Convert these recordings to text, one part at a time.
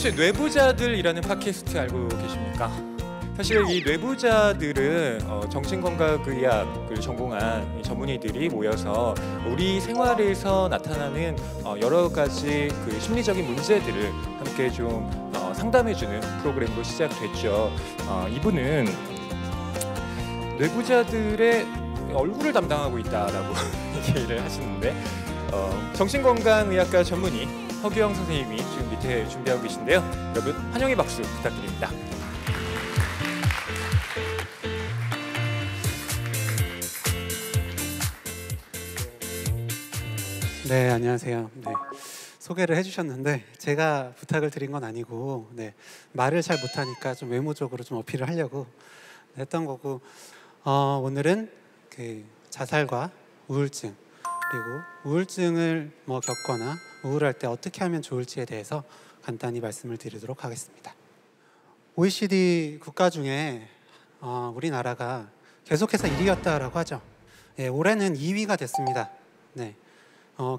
혹시 뇌부자들이라는 팟캐스트 알고 계십니까? 사실 이 뇌부자들은 정신건강의학을 전공한 전문의들이 모여서 우리 생활에서 나타나는 여러 가지 그 심리적인 문제들을 함께 좀 상담해주는 프로그램으로 시작됐죠. 이분은 뇌부자들의 얼굴을 담당하고 있다라고 얘기를 하시는데 정신건강의학과 전문의 허규영 선생님이 지금 밑에 준비하고 계신데요. 여러분 환영의 박수 부탁드립니다. 네, 안녕하세요. 네, 소개를 해주셨는데 제가 부탁을 드린 건 아니고 말을 잘 못하니까 좀 외모적으로 좀 어필을 하려고 했던 거고 오늘은 그 자살과 우울증 그리고 우울증을 겪거나 우울할 때 어떻게 하면 좋을지에 대해서 간단히 말씀을 드리도록 하겠습니다. OECD 국가 중에 우리나라가 계속해서 1위였다라고 하죠. 올해는 2위가 됐습니다.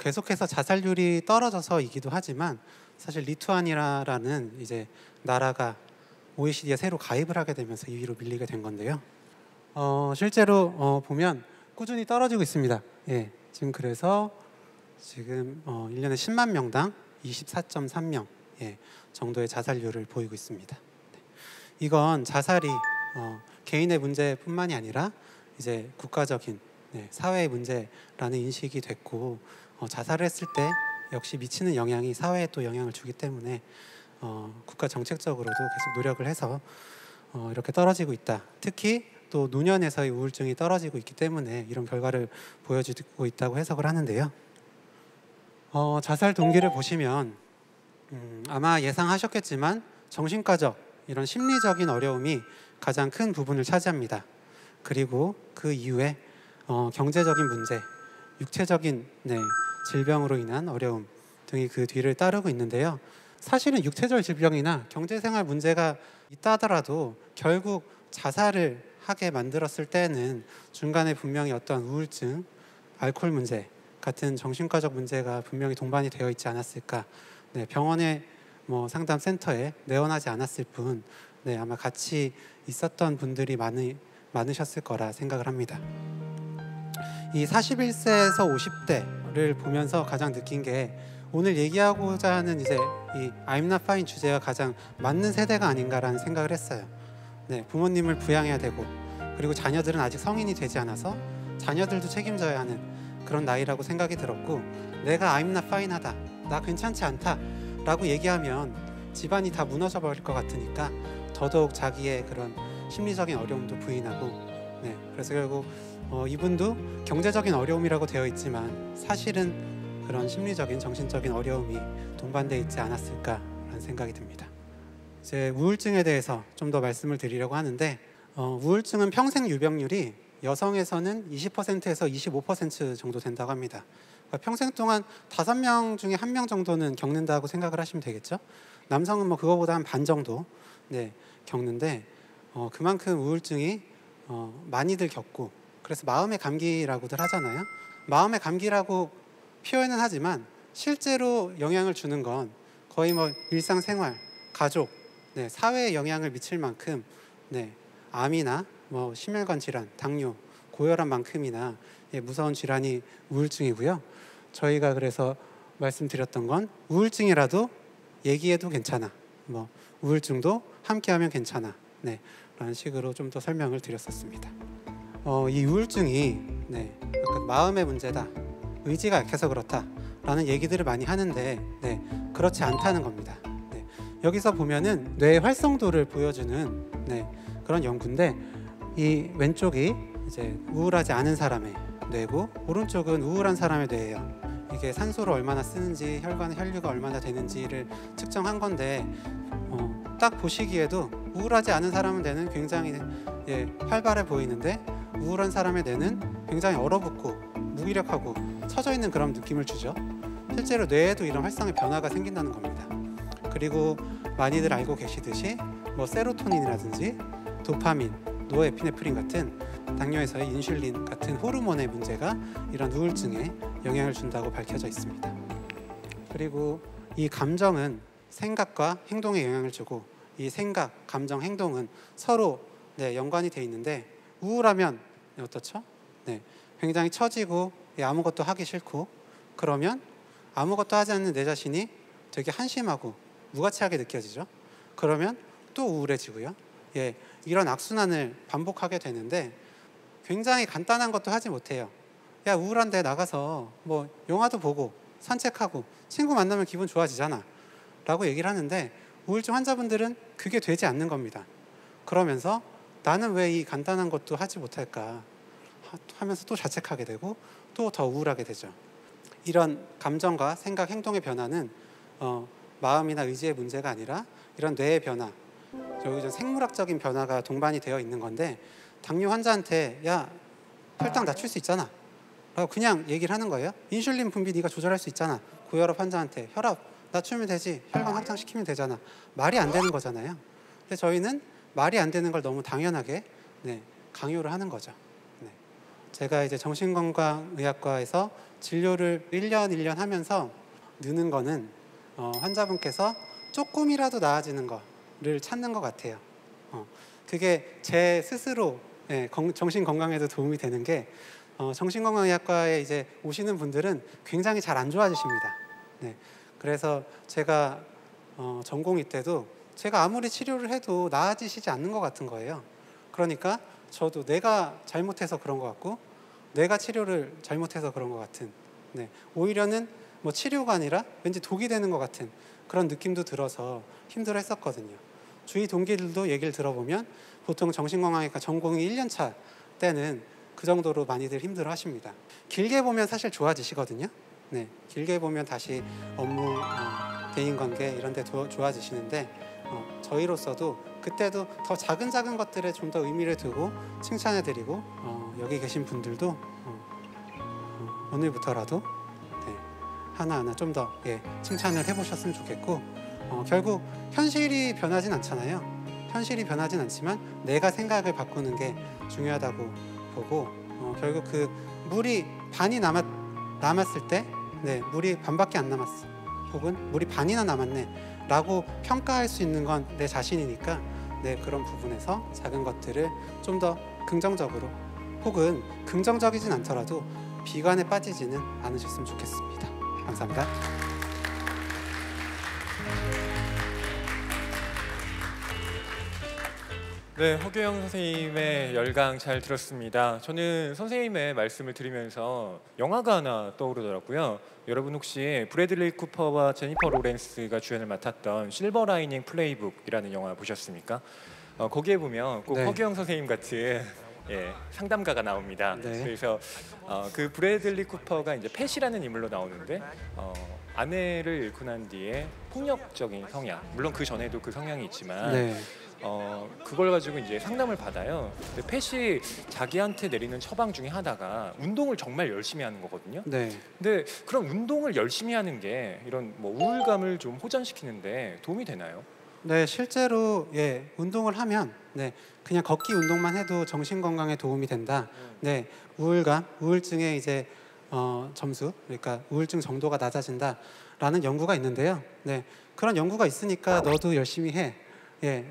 계속해서 자살률이 떨어져서이기도 하지만 사실 리투아니아라는 이제 나라가 OECD에 새로 가입을 하게 되면서 2위로 밀리게 된 건데요. 실제로 보면 꾸준히 떨어지고 있습니다. 지금 그래서 지금 1년에 10만 명당 24.3명 정도의 자살률을 보이고 있습니다. 이건 자살이 개인의 문제뿐만이 아니라 이제 국가적인 사회의 문제라는 인식이 됐고 자살을 했을 때 역시 미치는 영향이 사회에 또 영향을 주기 때문에 국가 정책적으로도 계속 노력을 해서 이렇게 떨어지고 있다. 특히 또 노년에서의 우울증이 떨어지고 있기 때문에 이런 결과를 보여주고 있다고 해석을 하는데요. 자살 동기를 보시면 아마 예상하셨겠지만 정신과적 이런 심리적인 어려움이 가장 큰 부분을 차지합니다. 그리고 그 이후에 경제적인 문제, 육체적인 질병으로 인한 어려움 등이 그 뒤를 따르고 있는데요. 사실은 육체적 질병이나 경제생활 문제가 있다 하더라도 결국 자살을 하게 만들었을 때는 중간에 분명히 어떤 우울증, 알코올 문제 같은 정신과적 문제가 분명히 동반이 되어 있지 않았을까. 병원의 상담센터에 내원하지 않았을 뿐 아마 같이 있었던 분들이 많으셨을 거라 생각을 합니다. 이 41세에서 50대를 보면서 가장 느낀 게 오늘 얘기하고자 하는 이제 이 I'm not fine 주제와 가장 맞는 세대가 아닌가라는 생각을 했어요. 부모님을 부양해야 되고 그리고 자녀들은 아직 성인이 되지 않아서 자녀들도 책임져야 하는 그런 나이라고 생각이 들었고 내가 I'm not fine 하다, 나 괜찮지 않다 라고 얘기하면 집안이 다 무너져 버릴 것 같으니까 더더욱 자기의 그런 심리적인 어려움도 부인하고 그래서 결국 이분도 경제적인 어려움이라고 되어 있지만 사실은 그런 심리적인 정신적인 어려움이 동반되어 있지 않았을까라는 생각이 듭니다. 이제 우울증에 대해서 좀 더 말씀을 드리려고 하는데 우울증은 평생 유병률이 여성에서는 20%에서 25% 정도 된다고 합니다. 그러니까 평생 동안 5명 중에 1명 정도는 겪는다고 생각을 하시면 되겠죠. 남성은 그거보다 한 반 정도 겪는데 그만큼 우울증이 많이들 겪고 그래서 마음의 감기라고들 하잖아요. 마음의 감기라고 표현은 하지만 실제로 영향을 주는 건 거의 일상생활, 가족, 사회에 영향을 미칠 만큼 암이나 심혈관 질환, 당뇨, 고혈압만큼이나 무서운 질환이 우울증이고요. 저희가 그래서 말씀드렸던 건 우울증이라도 얘기해도 괜찮아, 우울증도 함께하면 괜찮아 라는 식으로 좀 더 설명을 드렸었습니다. 이 우울증이 약간 마음의 문제다, 의지가 약해서 그렇다 라는 얘기들을 많이 하는데 그렇지 않다는 겁니다. 여기서 보면은 뇌의 활성도를 보여주는 그런 연구인데 이 왼쪽이 이제 우울하지 않은 사람의 뇌고 오른쪽은 우울한 사람의 뇌예요. 이게 산소를 얼마나 쓰는지 혈관의 혈류가 얼마나 되는지를 측정한 건데 딱 보시기에도 우울하지 않은 사람의 뇌는 굉장히 활발해 보이는데 우울한 사람의 뇌는 굉장히 얼어붙고 무기력하고 처져 있는 그런 느낌을 주죠. 실제로 뇌에도 이런 활성의 변화가 생긴다는 겁니다. 그리고 많이들 알고 계시듯이 세로토닌이라든지 도파민, 노에피네프린 같은 당뇨에서의 인슐린 같은 호르몬의 문제가 이런 우울증에 영향을 준다고 밝혀져 있습니다. 그리고 이 감정은 생각과 행동에 영향을 주고 이 생각, 감정, 행동은 서로 연관이 돼 있는데 우울하면 어떻죠? 굉장히 처지고 아무것도 하기 싫고 그러면 아무것도 하지 않는 내 자신이 되게 한심하고 무가치하게 느껴지죠. 그러면 또 우울해지고요. 이런 악순환을 반복하게 되는데 굉장히 간단한 것도 하지 못해요. 야, 우울한데 나가서 뭐 영화도 보고 산책하고 친구 만나면 기분 좋아지잖아 라고 얘기를 하는데 우울증 환자분들은 그게 되지 않는 겁니다. 그러면서 나는 왜 이 간단한 것도 하지 못할까 하면서 또 자책하게 되고 또 더 우울하게 되죠. 이런 감정과 생각, 행동의 변화는 마음이나 의지의 문제가 아니라 이런 뇌의 변화, 여기 좀 생물학적인 변화가 동반이 되어 있는 건데 당뇨 환자한테 야, 혈당 낮출 수 있잖아 라고 그냥 얘기를 하는 거예요. 인슐린 분비 네가 조절할 수 있잖아. 고혈압 환자한테 혈압 낮추면 되지, 혈관 확장시키면 되잖아. 말이 안 되는 거잖아요. 근데 저희는 말이 안 되는 걸 너무 당연하게 강요를 하는 거죠. 제가 이제 정신건강의학과에서 진료를 1년 하면서 느는 거는 환자분께서 조금이라도 나아지는 거를 찾는 것 같아요. 그게 제 스스로 정신건강에도 도움이 되는 게 정신건강의학과에 이제 오시는 분들은 굉장히 잘 안 좋아지십니다. 그래서 제가 전공의 때도 제가 아무리 치료를 해도 나아지시지 않는 것 같은 거예요. 그러니까 저도 내가 잘못해서 그런 것 같고 내가 치료를 잘못해서 그런 것 같은 오히려는 뭐 치료가 아니라 왠지 독이 되는 것 같은 그런 느낌도 들어서 힘들어 했었거든요. 주위 동기들도 얘기를 들어보면 보통 정신건강의과 전공이 1년 차 때는 그 정도로 많이들 힘들어 하십니다. 길게 보면 사실 좋아지시거든요. 길게 보면 다시 업무, 대인관계 이런 데 좋아지시는데 저희로서도 그때도 더 작은 것들에 좀 더 의미를 두고 칭찬해드리고 여기 계신 분들도 오늘부터라도 하나하나 좀 더 칭찬을 해보셨으면 좋겠고 결국 현실이 변하진 않잖아요. 현실이 변하진 않지만 내가 생각을 바꾸는 게 중요하다고 보고 결국 그 물이 반이 남았을 때 물이 반밖에 안 남았어 혹은 물이 반이나 남았네 라고 평가할 수 있는 건 내 자신이니까 그런 부분에서 작은 것들을 좀 더 긍정적으로 혹은 긍정적이진 않더라도 비관에 빠지지는 않으셨으면 좋겠습니다. 감사합니다. 네, 허규영 선생님의 열강 잘 들었습니다. 저는 선생님의 말씀을 들으면서 영화가 하나 떠오르더라고요. 여러분 혹시 브래들리 쿠퍼와 제니퍼 로렌스가 주연을 맡았던 실버 라이닝 플레이북이라는 영화 보셨습니까? 거기에 보면 꼭 허규영 선생님 같은 상담가가 나옵니다. 그래서 그 브래들리 쿠퍼가 이제 팻이라는 인물로 나오는데 아내를 잃고 난 뒤에 폭력적인 성향, 물론 그 전에도 그 성향이 있지만 그걸 가지고 이제 상담을 받아요. 근데 팻이 자기한테 내리는 처방 중에 하나가 운동을 정말 열심히 하는 거거든요. 근데 그런 운동을 열심히 하는 게 이런 뭐 우울감을 좀 호전시키는데 도움이 되나요? 실제로 운동을 하면 그냥 걷기 운동만 해도 정신 건강에 도움이 된다. 우울감, 우울증의 이제 점수, 그러니까 우울증 정도가 낮아진다라는 연구가 있는데요. 그런 연구가 있으니까 너도 열심히 해.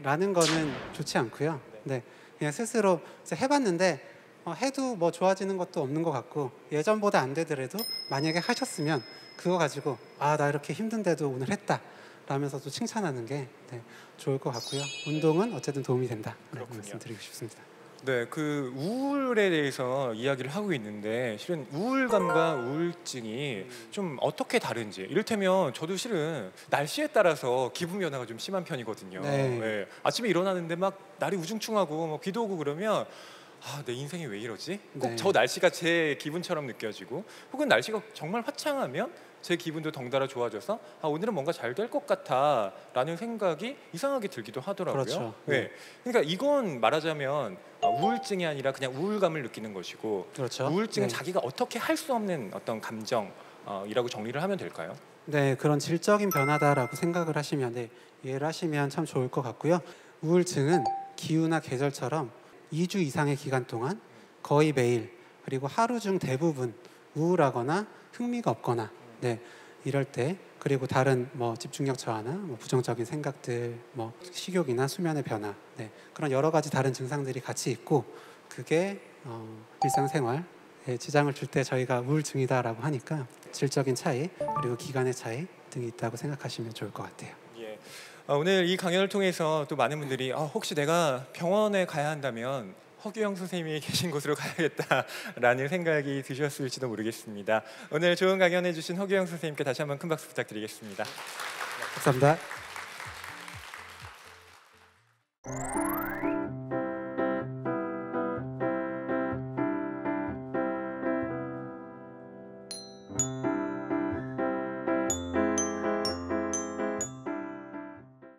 라는 거는 좋지 않고요. 그냥 스스로 이제 해봤는데 해도 뭐 좋아지는 것도 없는 것 같고 예전보다 안 되더라도 만약에 하셨으면 그거 가지고 나 이렇게 힘든데도 오늘 했다 라면서도 칭찬하는 게 좋을 것 같고요. 운동은 어쨌든 도움이 된다. 말씀드리고 싶습니다. 그 우울에 대해서 이야기를 하고 있는데 실은 우울감과 우울증이 좀 어떻게 다른지, 이를테면 저도 실은 날씨에 따라서 기분 변화가 좀 심한 편이거든요. 아침에 일어나는데 막 날이 우중충하고 뭐 비도 오고 그러면 내 인생이 왜 이러지? 꼭 저 날씨가 제 기분처럼 느껴지고 혹은 날씨가 정말 화창하면 제 기분도 덩달아 좋아져서 오늘은 뭔가 잘 될 것 같아 라는 생각이 이상하게 들기도 하더라고요. 그렇죠. 그러니까 이건 말하자면 우울증이 아니라 그냥 우울감을 느끼는 것이고 우울증은 자기가 어떻게 할 수 없는 어떤 감정이라고 정리를 하면 될까요? 그런 질적인 변화다라고 생각을 하시면 이해를 하시면 참 좋을 것 같고요. 우울증은 기후나 계절처럼 2주 이상의 기간 동안 거의 매일 그리고 하루 중 대부분 우울하거나 흥미가 없거나 이럴 때 그리고 다른 뭐 집중력 저하나 뭐 부정적인 생각들, 뭐 식욕이나 수면의 변화, 네, 그런 여러 가지 다른 증상들이 같이 있고 그게 일상생활에 지장을 줄 때 저희가 우울증이다라고 하니까 질적인 차이 그리고 기간의 차이 등이 있다고 생각하시면 좋을 것 같아요. 예. 오늘 이 강연을 통해서 또 많은 분들이 혹시 내가 병원에 가야 한다면 허규영 선생님이 계신 곳으로 가야겠다라는 생각이 드셨을지도 모르겠습니다. 오늘 좋은 강연해 주신 허규영 선생님께 다시 한번 큰 박수 부탁드리겠습니다. 감사합니다.